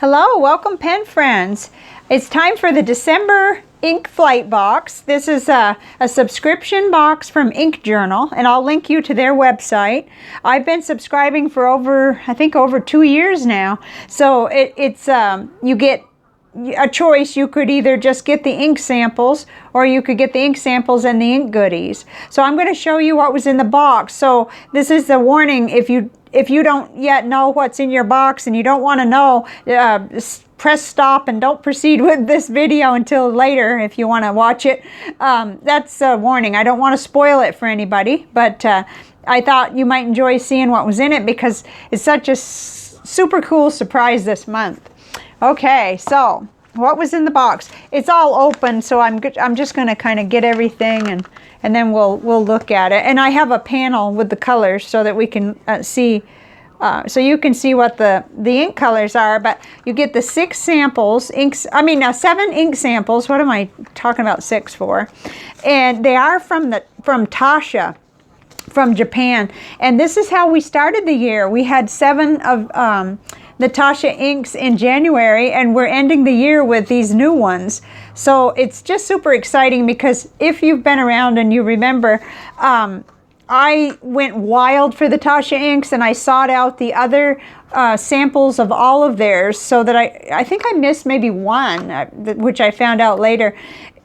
Hello, welcome pen friends. It's time for the December Ink Flight box. This is a subscription box from Ink Journal, and I'll link you to their website. I've been subscribing for over 2 years now. So you get a choice. You could either just get the ink samples, or you could get the ink samples and the ink goodies. So I'm going to show you what was in the box. So this is the warning: if you don't yet know what's in your box and you don't want to know, press stop and don't proceed with this video until later if you want to watch it. That's a warning. I don't want to spoil it for anybody, but I thought you might enjoy seeing what was in it because it's such a super cool surprise this month. Okay, so what was in the box? It's all open, so I'm just going to kind of get everything and then we'll look at it. And I have a panel with the colors so that we can see, so you can see what the ink colors are. But you get the 6 samples, 7 ink samples. What am I talking about 6 for? And they are from Taccia, from Japan. And this is how we started the year. We had 7 of the Taccia inks in January, and we're ending the year with these new ones. So it's just super exciting because if you've been around and you remember, I went wild for the Taccia inks and I sought out the other samples of all of theirs, so that I think I missed maybe one, which I found out later.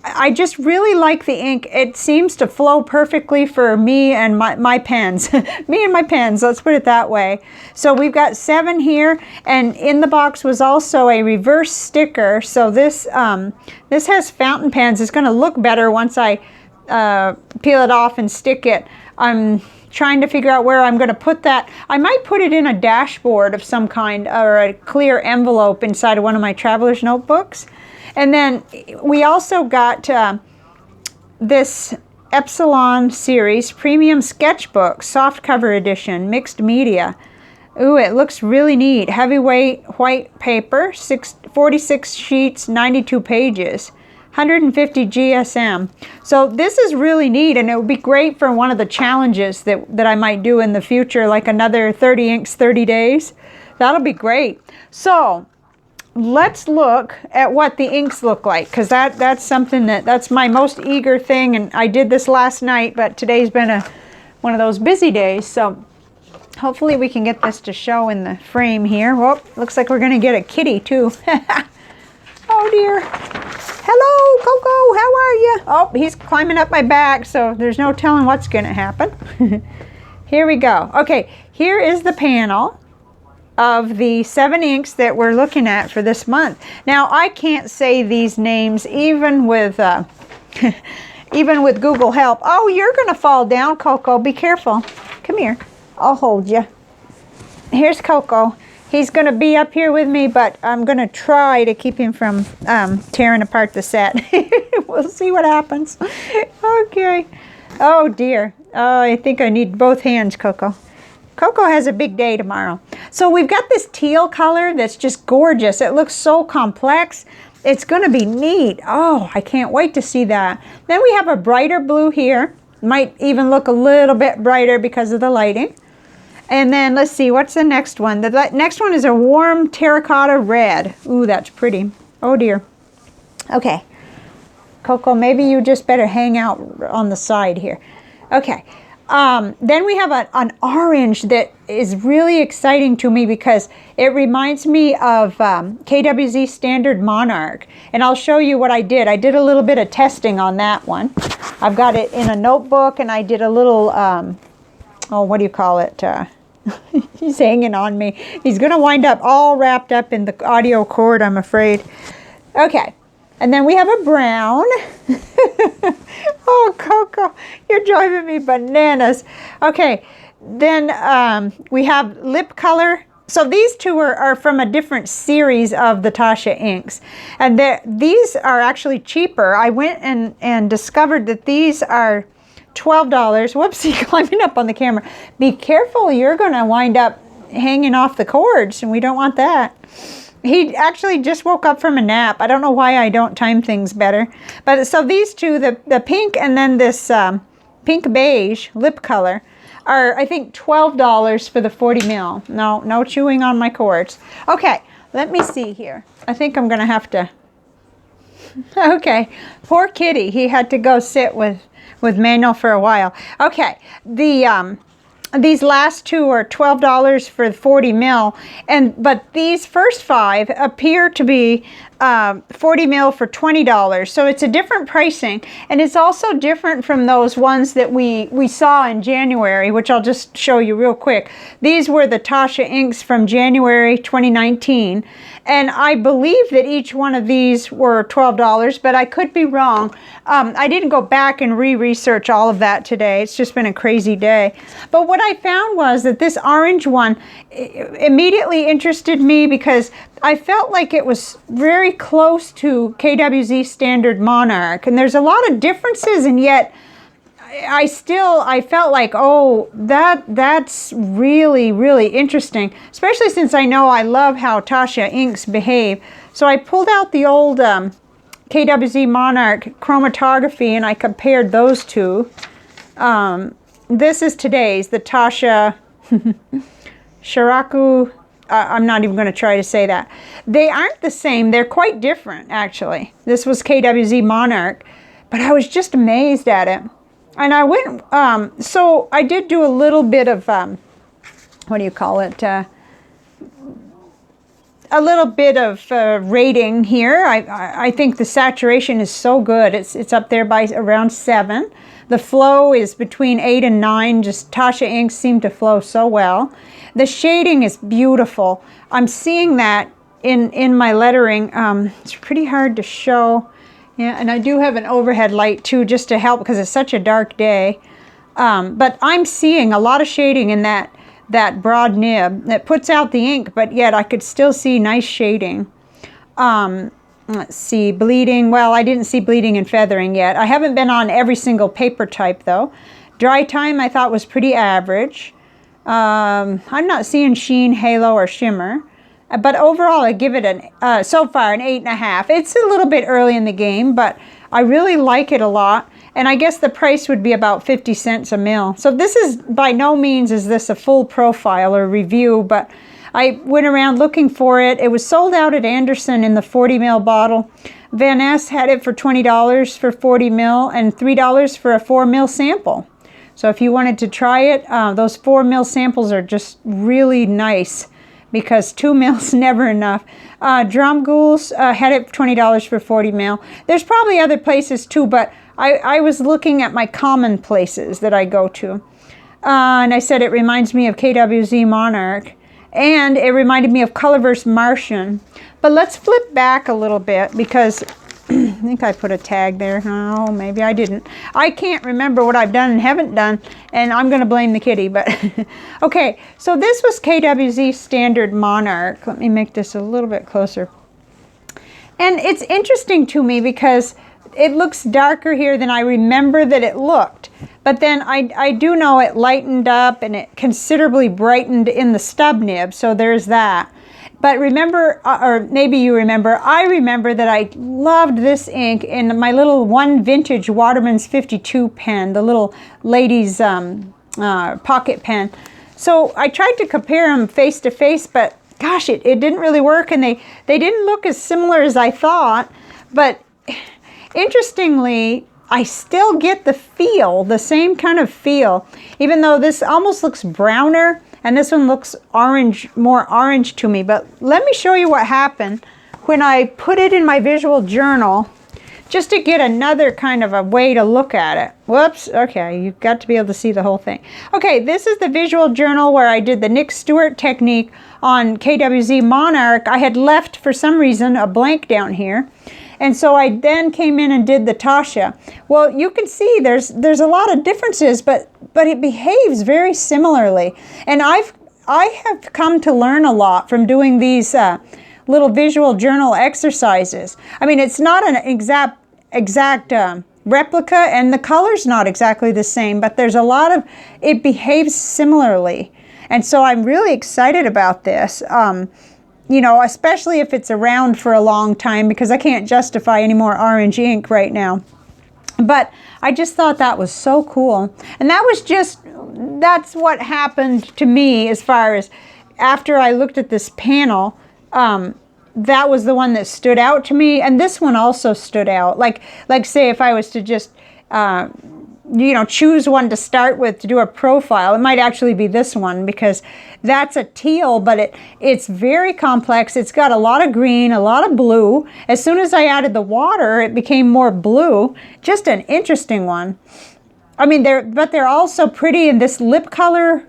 I just really like the ink. It seems to flow perfectly for me and my pens. Me and my pens, let's put it that way. So we've got 7 here, and in the box was also a reverse sticker. So this has fountain pens. It's going to look better once I peel it off and stick it. I'm trying to figure out where I'm going to put that. I might put it in a dashboard of some kind, or a clear envelope inside of one of my traveler's notebooks. And then we also got this Epsilon series premium sketchbook, softcover edition, mixed media. Ooh, it looks really neat. Heavyweight white paper, 46 sheets, 92 pages, 150 GSM. So this is really neat, and it would be great for one of the challenges that I might do in the future, like another 30 inks, 30 days. That'll be great. So let's look at what the inks look like, because that's something that's my most eager thing, and I did this last night, but today's been one of those busy days, so hopefully we can get this to show in the frame here. Whoop, looks like we're gonna get a kitty too. Oh dear. Hello, Coco, how are you? Oh, he's climbing up my back, so there's no telling what's gonna happen. Here we go. Okay, here is the panel of the 7 inks that we're looking at for this month. Now, I can't say these names even with even with Google help. Oh, you're gonna fall down, Coco. Be careful. Come here. I'll hold you. Here's Coco. He's gonna be up here with me, but I'm gonna try to keep him from tearing apart the set. We'll see what happens. Okay. Oh dear. Oh, I think I need both hands, Coco. Coco has a big day tomorrow. So we've got this teal color that's just gorgeous. It looks so complex. It's going to be neat. Oh, I can't wait to see that. Then we have a brighter blue here. Might even look a little bit brighter because of the lighting. And then let's see, what's the next one? The next one is a warm terracotta red. Ooh, that's pretty. Oh dear. Okay. Coco, maybe you just better hang out on the side here. Okay. Then we have an orange that is really exciting to me because it reminds me of Kwz Standard Monarch. And I'll show you what I did. I did a little bit of testing on that one. I've got it in a notebook, and I did a little, oh, what do you call it? He's hanging on me. He's going to wind up all wrapped up in the audio cord, I'm afraid. Okay. And then we have a brown. Oh, Coco, you're driving me bananas. Okay, then we have lip color. So these two are from a different series of the Taccia inks. And these are actually cheaper. I went and discovered that these are $12. Whoopsie, climbing up on the camera. Be careful, you're going to wind up hanging off the cords, and we don't want that. He actually just woke up from a nap. I don't know why I don't time things better. But so these two, the pink and then this pink beige lip color, are I think $12 for the 40 mil. No chewing on my cords. Okay, let me see here. I think I'm going to have to, okay, poor kitty. He had to go sit with Manuel for a while. Okay, these last two are $12 for 40 mil, but these first 5 appear to be 40 mil for $20. So it's a different pricing, and it's also different from those ones that we saw in January, which I'll just show you real quick. These were the Taccia inks from January 2019, and I believe that each one of these were $12, but I could be wrong. I didn't go back and re-research all of that today. It's just been a crazy day. But what I found was that this orange one immediately interested me because I felt like it was very close to Kwz Standard Monarch, and there's a lot of differences, and yet I felt like, oh, that's really, really interesting, especially since I know I love how Taccia inks behave. So I pulled out the old Kwz Monarch chromatography, and I compared those two. This is today's, the Taccia Sharaku. I'm not even going to try to say that. They aren't the same. They're quite different, actually. This was Kwz Monarch, but I was just amazed at it. And I went, so I did do a little bit of, what do you call it? A little bit of rating here. I think the saturation is so good. It's up there by around 7. The flow is between 8 and 9. Just Taccia inks seem to flow so well. The shading is beautiful. I'm seeing that in my lettering. It's pretty hard to show. Yeah, and I do have an overhead light too, just to help because it's such a dark day. But I'm seeing a lot of shading in that broad nib that puts out the ink, but yet I could still see nice shading. Let's see, bleeding. Well, I didn't see bleeding and feathering yet. I haven't been on every single paper type though. Dry time I thought was pretty average. I'm not seeing sheen, halo, or shimmer. But overall, I give it so far an 8.5. It's a little bit early in the game, but I really like it a lot. And I guess the price would be about 50 cents a mil. So this is, by no means is this a full profile or review, but I went around looking for it. It was sold out at Anderson in the 40 mil bottle. Vaness had it for $20 for 40 mil and $3 for a 4 mil sample. So if you wanted to try it, those 4 mil samples are just really nice because 2 mil's never enough. Drum Ghouls had it $20 for 40 mil. There's probably other places too, but I was looking at my common places that I go to. And I said it reminds me of Kwz Monarch. And it reminded me of Colorverse Martian. But let's flip back a little bit because I think I put a tag there. Oh, maybe I didn't. I can't remember what I've done and haven't done, and I'm going to blame the kitty. But okay, so this was Kwz Standard Monarch. Let me make this a little bit closer. And it's interesting to me because it looks darker here than I remember that it looked. But then I do know it lightened up and it considerably brightened in the stub nib, so there's that. But remember, or maybe you remember, I remember that I loved this ink in my little one vintage Waterman's 52 pen, the little ladies' pocket pen. So I tried to compare them face to face, but gosh, it didn't really work, and they didn't look as similar as I thought. But interestingly, I still get the feel, the same kind of feel, even though this almost looks browner. And this one looks orange, more orange to me. But let me show you what happened when I put it in my visual journal, just to get another kind of a way to look at it. Whoops, okay, you've got to be able to see the whole thing. Okay, this is the visual journal where I did the Nick Stewart technique on Kwz Monarch. I had left, for some reason, a blank down here. And so I then came in and did the Taccia. Well, you can see there's a lot of differences, but it behaves very similarly. And I have come to learn a lot from doing these little visual journal exercises. I mean, it's not an exact replica, and the color's not exactly the same, but there's a lot of, it behaves similarly. And so I'm really excited about this. You know, especially if it's around for a long time, because I can't justify any more orange ink right now. But I just thought that was so cool. And that's what happened to me as far as after I looked at this panel. that was the one that stood out to me. And this one also stood out. Like say if I was to just, you know, choose one to start with to do a profile, it might actually be this one, because that's a teal, but it's very complex. It's got a lot of green, a lot of blue. As soon as I added the water, it became more blue. Just an interesting one. I mean, they're also pretty in this lip color,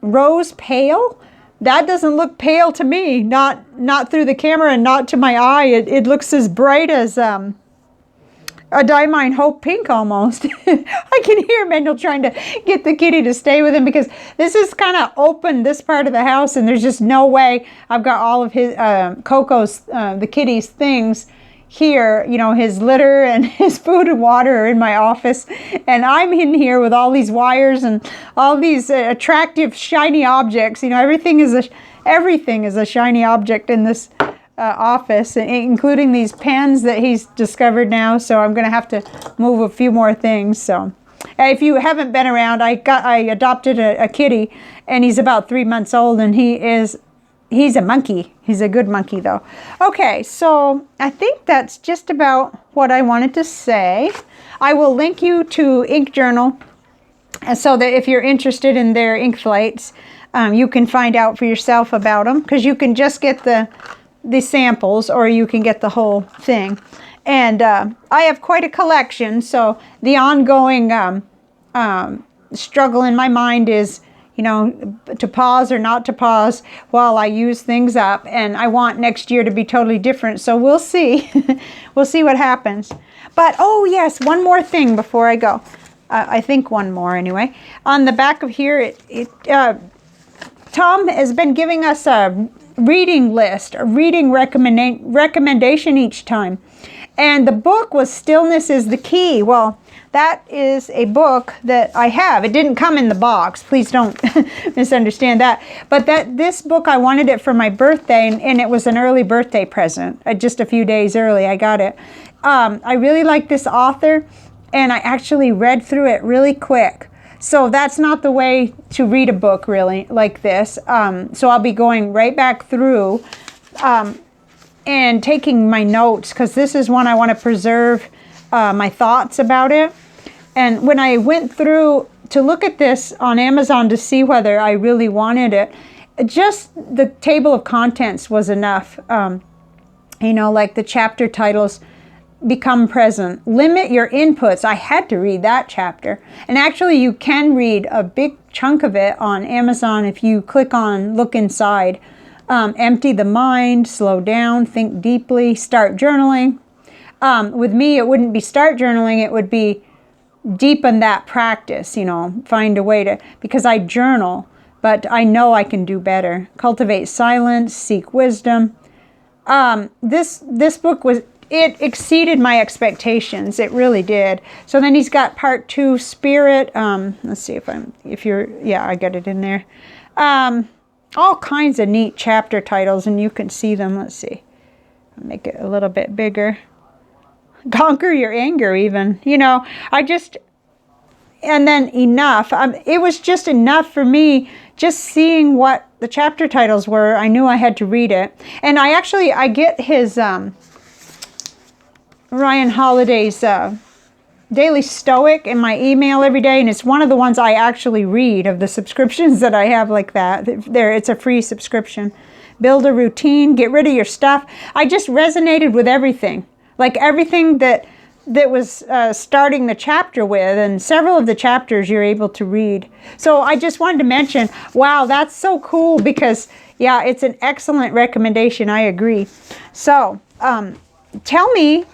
rose pale. That doesn't look pale to me, not through the camera and not to my eye. It looks as bright as a Diamine Hope Pink almost. I can hear Mendel trying to get the kitty to stay with him, because this is kind of open, this part of the house, and there's just no way. I've got all of his, Coco's, the kitty's things here, you know, his litter and his food and water are in my office, and I'm in here with all these wires and all these attractive shiny objects. You know, everything is a shiny object in this office, including these pens that he's discovered now. So I'm going to have to move a few more things. So if you haven't been around, I adopted a kitty, and he's about 3 months old, and he's a monkey. He's a good monkey, though. Okay, so I think that's just about what I wanted to say. I will link you to Ink Journal, so that if you're interested in their ink flights, you can find out for yourself about them, because you can just get the samples, or you can get the whole thing. And I have quite a collection, so the ongoing struggle in my mind is, you know, to pause or not to pause while I use things up. And I want next year to be totally different. So we'll see. We'll see what happens. But, oh yes, one more thing before I go. I think one more anyway. On the back of here, Tom has been giving us a reading list, a reading recommendation each time. And the book was Stillness Is the Key. Well, that is a book that I have. It didn't come in the box. Please don't misunderstand that. But this book, I wanted it for my birthday, and it was an early birthday present. Just a few days early, I got it. I really like this author, and I actually read through it really quick. So that's not the way to read a book, really, like this. So I'll be going right back through and taking my notes, because this is one I want to preserve my thoughts about it. And when I went through to look at this on Amazon to see whether I really wanted it, just the table of contents was enough. You know, like the chapter titles, Become Present, Limit Your Inputs. I had to read that chapter. And actually you can read a big chunk of it on Amazon if you click on Look Inside. Empty the mind, slow down, think deeply, start journaling. With me, it wouldn't be start journaling, it would be deepen that practice, you know, find a way to, because I journal, but I know I can do better. Cultivate silence, seek wisdom. This book it exceeded my expectations. It really did. So then he's got part 2, Spirit. Let's see yeah, I got it in there. All kinds of neat chapter titles, and you can see them. Let's see. I'll make it a little bit bigger. Conquer Your Anger, even. You know, and then Enough. It was just enough for me, just seeing what the chapter titles were. I knew I had to read it. And I get his, Ryan Holiday's Daily Stoic in my email every day, and it's one of the ones I actually read of the subscriptions that I have like that. It's a free subscription. Build a routine, get rid of your stuff. I just resonated with everything. Like everything that was starting the chapter with, and several of the chapters you're able to read. So I just wanted to mention, wow, that's so cool, because yeah, it's an excellent recommendation. I agree. So tell me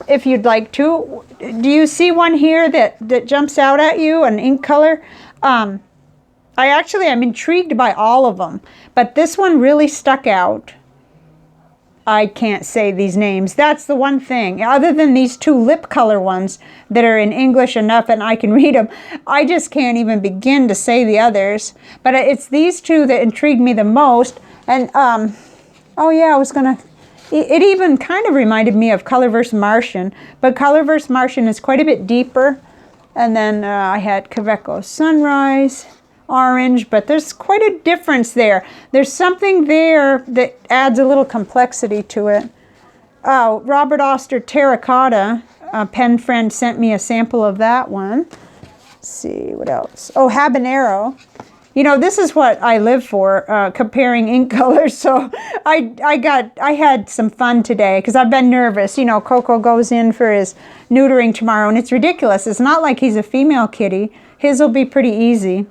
if you'd like to. Do you see one here that jumps out at you, an ink color? I'm intrigued by all of them, but this one really stuck out. I can't say these names. That's the one thing. Other than these 2 lip color ones that are in English enough and I can read them, I just can't even begin to say the others. But it's these 2 that intrigued me the most. And, oh yeah, it even kind of reminded me of Colorverse Martian, but Colorverse Martian is quite a bit deeper. And then I had Kaveko's Sunrise. orange, but there's quite a difference there. There's something there that adds a little complexity to it. Oh, Robert Oster Terracotta, a pen friend sent me a sample of that one. Let's see, what else? Oh, Habanero. You know, this is what I live for, comparing ink colors. So I had some fun today because I've been nervous. You know, Coco goes in for his neutering tomorrow, and it's ridiculous. It's not like he's a female kitty. His will be pretty easy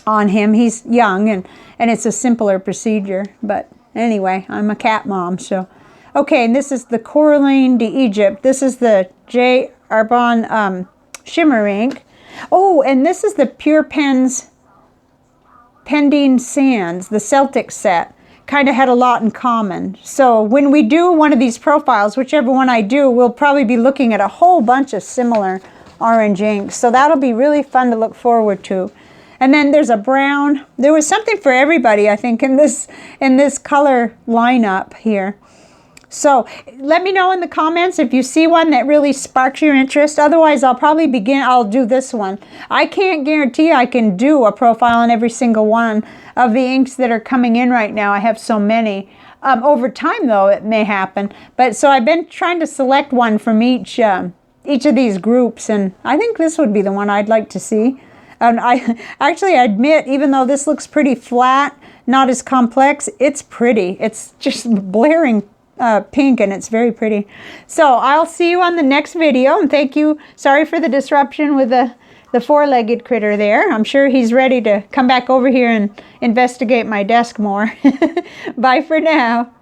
on him. He's young, and it's a simpler procedure. But anyway, I'm a cat mom, so. Okay, and this is the Coraline d'Egypte. This is the J. Arbonne shimmer ink. Oh, and this is the Pure Pens Pending Sands, the Celtic set. Kind of had a lot in common. So when we do one of these profiles, whichever one I do, we'll probably be looking at a whole bunch of similar orange inks. So that'll be really fun to look forward to. And then there's a brown. There was something for everybody, I think, in this color lineup here. So let me know in the comments if you see one that really sparks your interest. Otherwise, I'll do this one. I can't guarantee I can do a profile on every single one of the inks that are coming in right now. I have so many. Over time, though, it may happen. But so I've been trying to select one from each of these groups, and I think this would be the one I'd like to see. And I admit, even though this looks pretty flat, not as complex, it's pretty. It's just blaring pink, and it's very pretty. So I'll see you on the next video, and thank you. Sorry for the disruption with the four-legged critter there. I'm sure he's ready to come back over here and investigate my desk more. Bye for now.